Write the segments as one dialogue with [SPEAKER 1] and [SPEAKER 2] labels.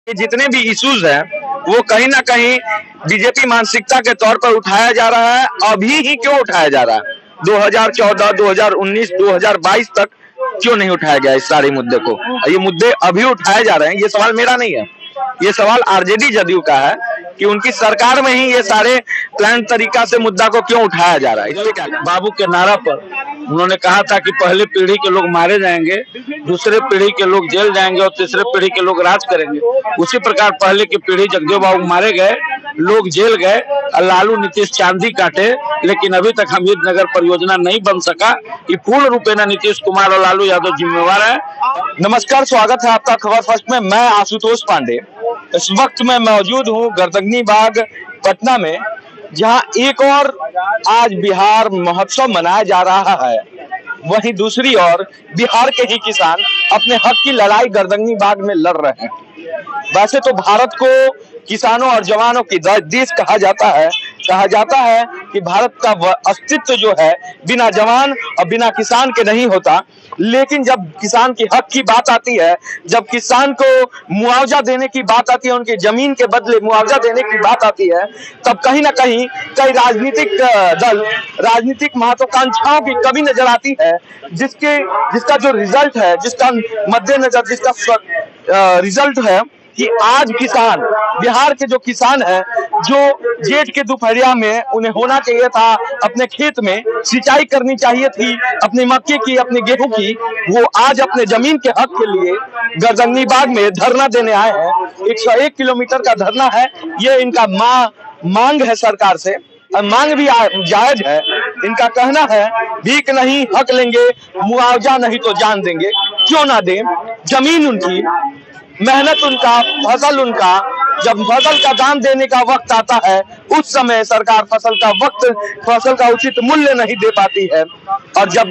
[SPEAKER 1] ये जितने भी इश्यूज हैं वो कहीं ना कहीं बीजेपी मानसिकता के तौर पर उठाया जा रहा है। अभी ही क्यों उठाया जा रहा है? 2014, 2019, 2022 तक क्यों नहीं उठाया गया इस सारे मुद्दे को? ये मुद्दे अभी उठाए जा रहे हैं। ये सवाल मेरा नहीं है, ये सवाल आरजेडी जदयू का है कि उनकी सरकार में ही ये सारे प्लान तरीका से मुद्दा को क्यों उठाया जा रहा है। इससे क्या
[SPEAKER 2] बाबू के नारा पर उन्होंने कहा था कि पहले पीढ़ी के लोग मारे जाएंगे, दूसरे पीढ़ी के लोग जेल जाएंगे और तीसरे पीढ़ी के लोग राज करेंगे। उसी प्रकार पहले की पीढ़ी जगदेव बाबू मारे गए, लोग जेल गए और लालू नीतीश चांदी काटे, लेकिन अभी तक हमीद नगर परियोजना नहीं बन सका। ये पूर्ण रूपेण नीतीश कुमार और लालू यादव जिम्मेवार है।
[SPEAKER 1] नमस्कार, स्वागत है आपका खबर फर्स्ट में। मैं आशुतोष पांडे इस वक्त मैं मौजूद हूँ गर्दगनी बाग पटना में, जहाँ एक और आज बिहार महोत्सव मनाया जा रहा है। वहीं दूसरी ओर बिहार के ही किसान अपने हक की लड़ाई गर्दगनी बाग में लड़ रहे हैं। वैसे तो भारत को किसानों और जवानों की देश कहा जाता है कि भारत का अस्तित्व जो है बिना जवान और बिना किसान के नहीं होता। लेकिन जब किसान की हक की बात आती है, जब किसान को मुआवजा देने की बात आती है, उनकी जमीन के बदले मुआवजा देने की बात आती है, तब कहीं ना कहीं कई राजनीतिक दल, राजनीतिक महत्वाकांक्षाओं की कमी नजर आती है, जिसका जो रिजल्ट है, जिसका मद्देनजर जिसका रिजल्ट है कि आज किसान, बिहार के जो किसान हैं, जो जेठ के दोपहरिया में उन्हें होना चाहिए था अपने खेत में सिंचाई करनी चाहिए थी, अपनी मक्के की, अपने गेहूं की, वो आज अपने जमीन के हक के लिए गर्दगनी बाग में धरना देने आए हैं। 101 किलोमीटर का धरना है। ये इनका मांग है सरकार से, और मांग भी जायज है। इनका कहना है भीख नहीं हक लेंगे, मुआवजा नहीं तो जान देंगे। क्यों ना दें? जमीन उनकी, मेहनत उनका, फसल उनका। जब फसल का दाम देने का वक्त आता है, उस समय सरकार फसल का उचित मूल्य नहीं दे पाती है। और जब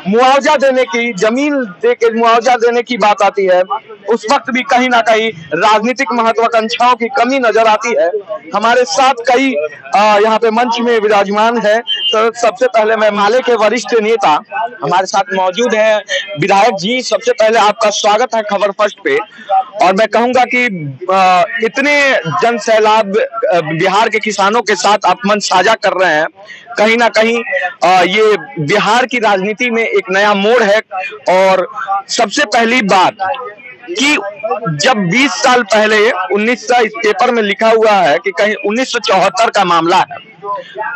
[SPEAKER 1] मुआवजा देने की, जमीन देके मुआवजा देने की बात आती है, उस वक्त भी कहीं ना कहीं राजनीतिक महत्वाकांक्षाओं की कमी नजर आती है। हमारे साथ कई यहाँ पे मंच में विराजमान है। तो सबसे पहले मैं माले के वरिष्ठ नेता हमारे साथ मौजूद हैं, विधायक जी। सबसे पहले आपका स्वागत है खबर फर्स्ट पे। और मैं कहूंगा कि इतने जन सैलाब बिहार के किसानों के साथ आप मंच साझा कर रहे हैं, कहीं ना कहीं ये बिहार की राजनीति में एक नया मोड़ है। और सबसे पहली बात कि जब 20 साल पहले 1900 इस पेपर में लिखा हुआ है कि कहीं 1974 का मामला है।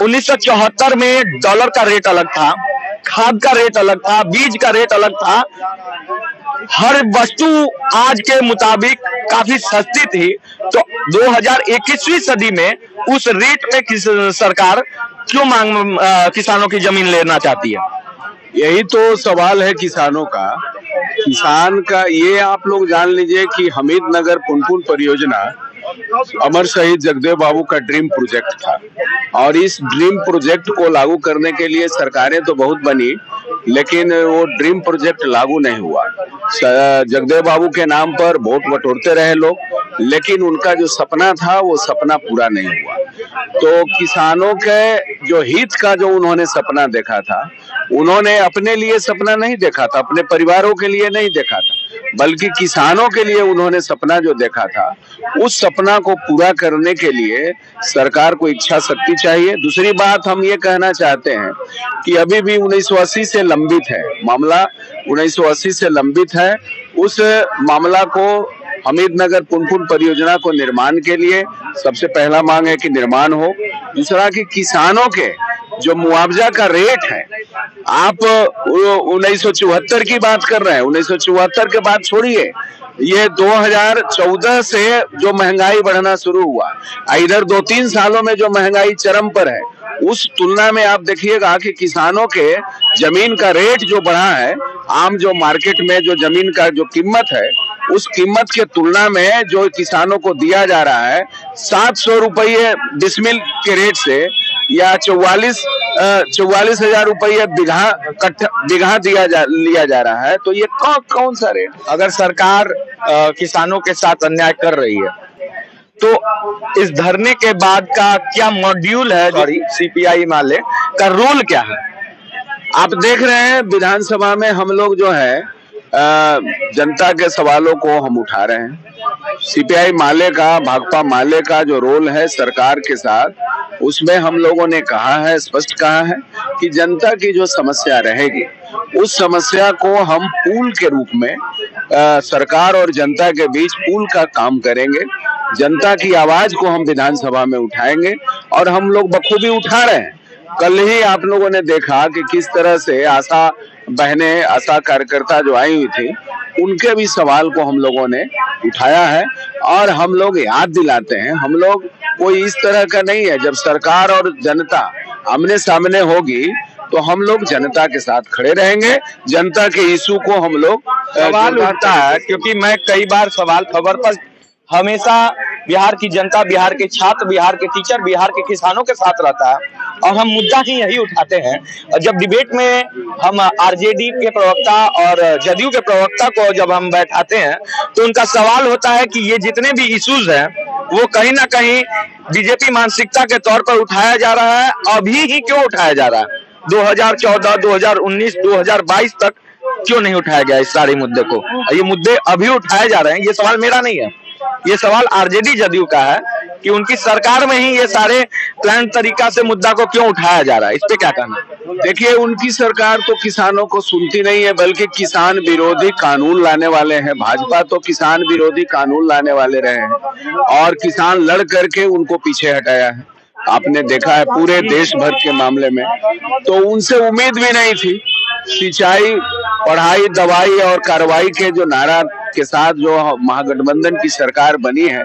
[SPEAKER 1] 1974 में डॉलर का रेट अलग था, खाद का रेट अलग था, बीज का रेट अलग था। हर वस्तु आज के मुताबिक काफी सस्ती थी। तो 2021वीं सदी में उस रेट पे सरकार क्यों किसानों की जमीन लेना चाहती है?
[SPEAKER 2] यही तो सवाल है किसानों का। किसान का ये आप लोग जान लीजिए कि हमीद नगर पुनपुन परियोजना अमर शहीद जगदेव बाबू का ड्रीम प्रोजेक्ट था, और इस ड्रीम प्रोजेक्ट को लागू करने के लिए सरकारें तो बहुत बनी, लेकिन वो ड्रीम प्रोजेक्ट लागू नहीं हुआ। जगदेव बाबू के नाम पर वोट बटोरते रहे लोग, लेकिन उनका जो सपना था वो सपना पूरा नहीं हुआ। तो किसानों के जो हित का जो उन्होंने सपना देखा था, उन्होंने अपने लिए सपना नहीं देखा था, अपने परिवारों के लिए नहीं देखा था, बल्कि किसानों के लिए उन्होंने सपना जो देखा था, उस सपना को पूरा करने के लिए सरकार को इच्छा शक्ति चाहिए। दूसरी बात हम ये कहना चाहते हैं कि अभी भी 1980 से लंबित है मामला, 1980 से लंबित है। उस मामला को हमीद नगर पुनपुन परियोजना को निर्माण के लिए सबसे पहला मांग है कि निर्माण हो। दूसरा कि किसानों के जो मुआवजा का रेट है, आप 1974 की बात कर रहे हैं, 1974 के बाद छोड़िए, ये 2014 से जो महंगाई बढ़ना शुरू हुआ, इधर 2-3 सालों में जो महंगाई चरम पर है, उस तुलना में आप देखिएगा कि किसानों के जमीन का रेट जो बढ़ा है, आम जो मार्केट में जो जमीन का जो कीमत है, उस कीमत के तुलना में जो किसानों को दिया जा रहा है 700 रुपये डिसमिल के रेट से, या 44,000 रुपये बीघा लिया जा रहा है। तो ये कौन सा रेट?
[SPEAKER 1] अगर सरकार किसानों के साथ अन्याय कर रही है, तो इस धरने के बाद का क्या मॉड्यूल है, सीपीआई माले का रोल क्या है?
[SPEAKER 2] आप देख रहे हैं विधानसभा में हम लोग जो है जनता के सवालों को हम उठा रहे हैं। सीपीआई माले का, भाकपा माले का जो रोल है सरकार के साथ, उसमें हम लोगों ने कहा है, स्पष्ट कहा है कि जनता की जो समस्या रहेगी उस समस्या को हम पूल के रूप में सरकार और जनता के बीच पूल का काम करेंगे। जनता की आवाज को हम विधानसभा में उठाएंगे और हम लोग बखूबी उठा रहे हैं। कल ही आप लोगों ने देखा कि किस तरह से आशा बहनें, आशा कार्यकर्ता जो आई हुई थी, उनके भी सवाल को हम लोगों ने उठाया है और हम लोग याद दिलाते हैं। हम लोग कोई इस तरह का नहीं है, जब सरकार और जनता आमने सामने होगी तो हम लोग जनता के साथ खड़े रहेंगे। जनता के इशू को हम लोग
[SPEAKER 1] सवाल उठता है, क्योंकि मैं कई बार सवाल खबर पर हमेशा बिहार की जनता, बिहार के छात्र, बिहार के टीचर, बिहार के किसानों के साथ रहता है और हम मुद्दा ही यही उठाते हैं। और जब डिबेट में हम आरजेडी के प्रवक्ता और जदयू के प्रवक्ता को जब हम बैठाते हैं तो उनका सवाल होता है कि ये जितने भी इश्यूज हैं वो कहीं ना कहीं बीजेपी मानसिकता के तौर पर उठाया जा रहा है। अभी ही क्यों उठाया जा रहा है? 2014, 2019, 2022 तक क्यों नहीं उठाया गया इस सारे मुद्दे को? ये मुद्दे अभी उठाए जा रहे हैं। ये सवाल मेरा नहीं है, ये सवाल आरजेडी जदयू का है कि उनकी सरकार में ही ये सारे प्लान तरीका से मुद्दा को क्यों उठाया जा रहा है। इस पे क्या कहना?
[SPEAKER 2] देखिए, उनकी सरकार तो किसानों को सुनती नहीं है, बल्कि किसान विरोधी कानून लाने वाले हैं। भाजपा तो किसान विरोधी कानून लाने वाले रहे हैं और किसान लड़ करके उनको पीछे हटाया है। आपने देखा है पूरे देश भर के मामले में, तो उनसे उम्मीद भी नहीं थी। सिंचाई, पढ़ाई, दवाई और कार्रवाई के जो नारा के साथ जो महागठबंधन की सरकार बनी है,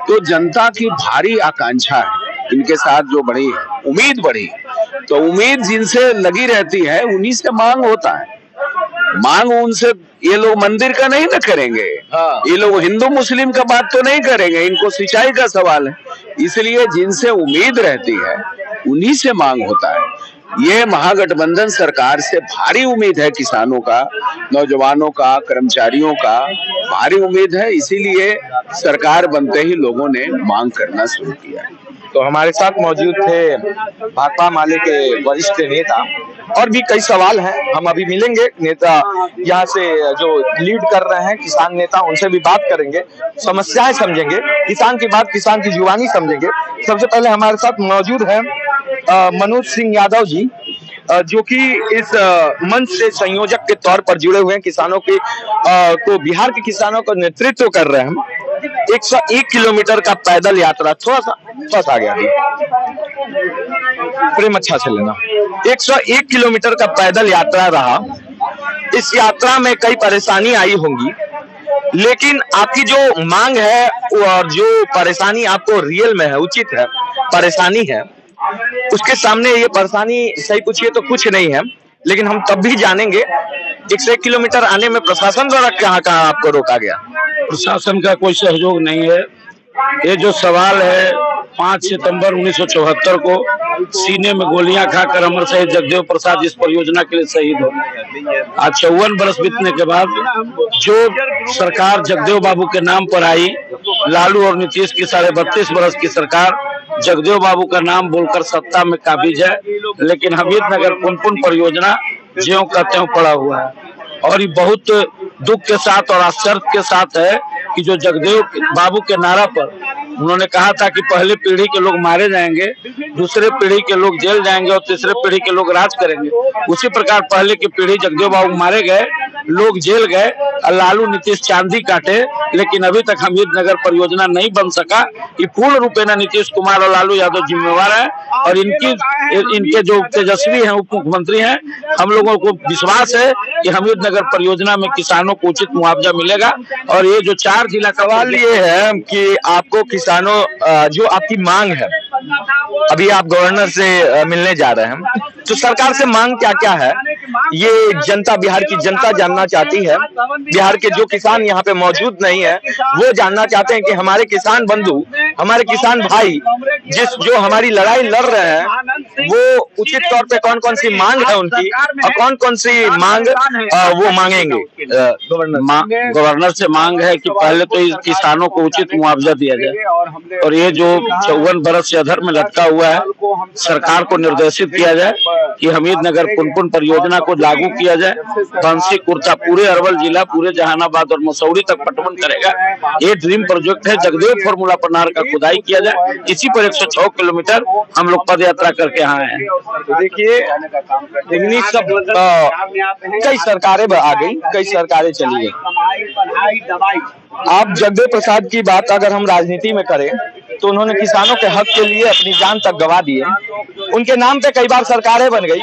[SPEAKER 2] तो जनता की भारी आकांक्षा है इनके साथ जो बढ़ी है, उम्मीद बढ़ी। तो उम्मीद जिनसे लगी रहती है उन्हीं से मांग होता है। मांग उनसे, ये लोग मंदिर का नहीं ना करेंगे, ये लोग हिंदू मुस्लिम का बात तो नहीं करेंगे, इनको सिंचाई का सवाल है। इसलिए जिनसे उम्मीद रहती है उन्हीं से मांग होता है। ये महागठबंधन सरकार से भारी उम्मीद है, किसानों का, नौजवानों का, कर्मचारियों का भारी उम्मीद है। इसीलिए सरकार बनते ही लोगों ने मांग करना शुरू किया।
[SPEAKER 1] तो हमारे साथ मौजूद थे भाकपा माले के वरिष्ठ नेता और भी कई सवाल हैं, हम अभी मिलेंगे नेता यहाँ से जो लीड कर रहे हैं, किसान नेता, उनसे भी बात करेंगे, समस्याएं समझेंगे, किसान की बात, किसान की जुबानी समझेंगे। सबसे पहले हमारे साथ मौजूद है मनोज सिंह यादव जी, जो कि इस मंच से संयोजक के तौर पर जुड़े हुए हैं। किसानों की को, बिहार के किसानों का नेतृत्व कर रहे हैं। 101 किलोमीटर का पैदल यात्रा, थोड़ा सा आ गया प्रेम, अच्छा से लेना। 101 किलोमीटर का पैदल यात्रा रहा। इस यात्रा में कई परेशानी आई होंगी, लेकिन आपकी जो मांग है और जो परेशानी आपको रियल में है, उचित है, परेशानी है, उसके सामने ये परेशानी सही पूछिए तो कुछ नहीं है। लेकिन हम तब भी जानेंगे 101 किलोमीटर आने में प्रशासन द्वारा कहाँ आपको रोका गया?
[SPEAKER 3] प्रशासन का कोई सहयोग नहीं है। ये जो सवाल है, 5 सितंबर 1974 को सीने में गोलियां खाकर अमर शहीद जगदेव प्रसाद इस परियोजना के लिए शहीद हो। आज 54 बरस बीतने के बाद जो सरकार जगदेव बाबू के नाम पर आई, लालू और नीतीश की 32.5 बरस की सरकार जगदेव बाबू का नाम बोलकर सत्ता में काबिज है, लेकिन हमीदनगर पुनपुन परियोजना ज्यों का त्यों पड़ा हुआ है। और ये बहुत दुख के साथ और आश्चर्य के साथ है कि जो जगदेव बाबू के नारा पर उन्होंने कहा था कि पहले पीढ़ी के लोग मारे जाएंगे, दूसरे पीढ़ी के लोग जेल जाएंगे और तीसरे पीढ़ी के लोग राज करेंगे, उसी प्रकार पहले की पीढ़ी जगदेव बाबू मारे गए, लोग जेल गए और लालू नीतीश चांदी काटे, लेकिन अभी तक हमीदनगर परियोजना नहीं बन सका। ये पूर्ण रूपेण नीतीश कुमार और लालू यादव जिम्मेवार है और इनके जो तेजस्वी हैं, उप मुख्यमंत्री हैं, हम लोगों को विश्वास है कि हमीदनगर परियोजना में किसानों को उचित मुआवजा मिलेगा। और ये जो 4 जिला,
[SPEAKER 1] सवाल ये है कि आपको किसानों, जो आपकी मांग है, अभी आप गवर्नर से मिलने जा रहे हैं, तो सरकार से मांग क्या क्या है ये जनता, बिहार की जनता जानना चाहती है। बिहार के जो किसान यहाँ पे मौजूद नहीं है वो जानना चाहते हैं कि हमारे किसान बंधु, हमारे किसान भाई जो हमारी लड़ाई लड़ रहे हैं, वो उचित तौर पे कौन कौन सी मांग है उनकी और कौन कौन सी मांग वो मांगेंगे।
[SPEAKER 3] गवर्नर से मांग है कि पहले तो इस किसानों को उचित मुआवजा दिया जाए और ये जो 54 बरस से अधर में लटका हुआ है, सरकार को निर्देशित किया जाए कि हमीदनगर पुनपुन परियोजना को लागू किया जाए। बंसी कुर्ता पूरे अरवल जिला, पूरे जहानाबाद और मसौड़ी तक पटवन करेगा। ये ड्रीम प्रोजेक्ट है। जगदेव फार्मूला पर नहर का खुदाई किया जाए। इसी पर 106 किलोमीटर हम लोग पद यात्रा करके आए हैं।
[SPEAKER 1] देखिए, इन्हीं सब कई सरकारें आ गई, कई सरकारें चली गई। आप जगदेव प्रसाद की बात अगर हम राजनीति में करें तो उन्होंने किसानों के हक के लिए अपनी जान तक गंवा दी है। उनके नाम पे कई बार सरकारें बन गई।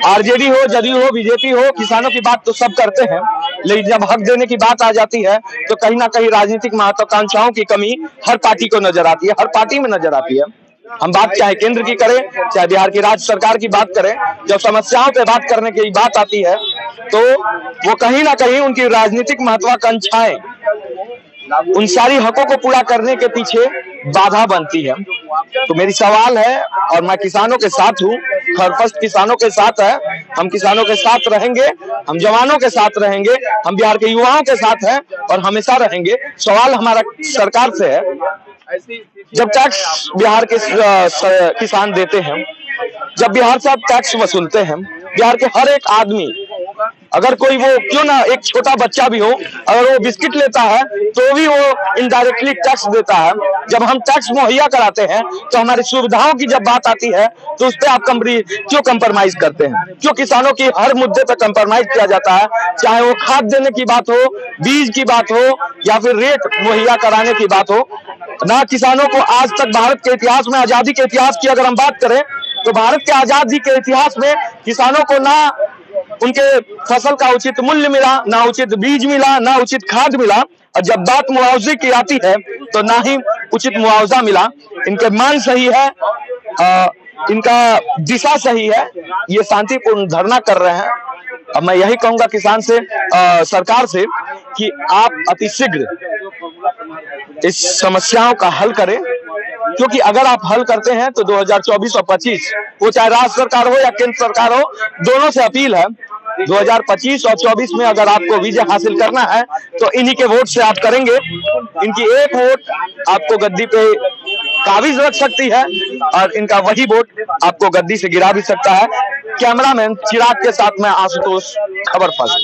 [SPEAKER 1] आरजेडी हो, जदयू हो, बीजेपी हो, किसानों की बात तो सब करते हैं, लेकिन जब हक देने की बात आ जाती है तो कहीं ना कहीं राजनीतिक महत्वाकांक्षाओं की कमी हर पार्टी को नजर आती है, हर पार्टी में नजर आती है। हम बात चाहे केंद्र की करें, चाहे बिहार की राज्य सरकार की बात करें, जब समस्याओं पे बात करने की बात आती है तो वो कहीं ना कहीं उनकी राजनीतिक महत्वाकांक्षाएं उन सारी हकों को पूरा करने के पीछे बाधा बनती है। तो मेरी सवाल है, और मैं किसानों के साथ हूँ, खरफस्ट किसानों के साथ है, हम किसानों के साथ रहेंगे, हम जवानों के साथ रहेंगे, हम बिहार के युवाओं के साथ हैं और हमेशा रहेंगे। सवाल हमारा सरकार से है, जब टैक्स बिहार के किसान देते हैं, जब बिहार से आप टैक्स वसूलते हैं, बिहार के हर एक आदमी, अगर कोई वो क्यों ना एक छोटा बच्चा भी हो, अगर वो बिस्किट लेता है तो भी वो इनडायरेक्टली टैक्स देता है। जब हम टैक्स मुहैया कराते हैं तो हमारी सुविधाओं की जब बात आती है तो उस पर आप क्यों कंप्रोमाइज करते हैं? क्यों किसानों की हर मुद्दे पर कंप्रोमाइज किया जाता है? चाहे वो खाद देने की बात हो, बीज की बात हो या फिर रेट मुहैया कराने की बात हो। ना किसानों को आज तक भारत के इतिहास में, आजादी के इतिहास की अगर हम बात करें तो भारत के आजादी के इतिहास में किसानों को ना उनके फसल का उचित मूल्य मिला, ना उचित बीज मिला, ना उचित खाद मिला, और जब बात मुआवजे की आती है तो ना ही उचित मुआवजा मिला। इनके मान सही है, इनका दिशा सही है, ये शांतिपूर्ण धरना कर रहे हैं। अब मैं यही कहूंगा किसान से, सरकार से कि आप अतिशीघ्र इस समस्याओं का हल करें, क्योंकि अगर आप हल करते हैं तो 2024 और 25, वो चाहे राज्य सरकार हो या केंद्र सरकार हो, दोनों से अपील है, 2025 और 24 में अगर आपको विजय हासिल करना है तो इन्हीं के वोट से आप करेंगे। इनकी एक वोट आपको गद्दी पे काबिज रख सकती है और इनका वही वोट आपको गद्दी से गिरा भी सकता है। कैमरामैन चिराग के साथ मैं आशुतोष, खबर फर्स्ट।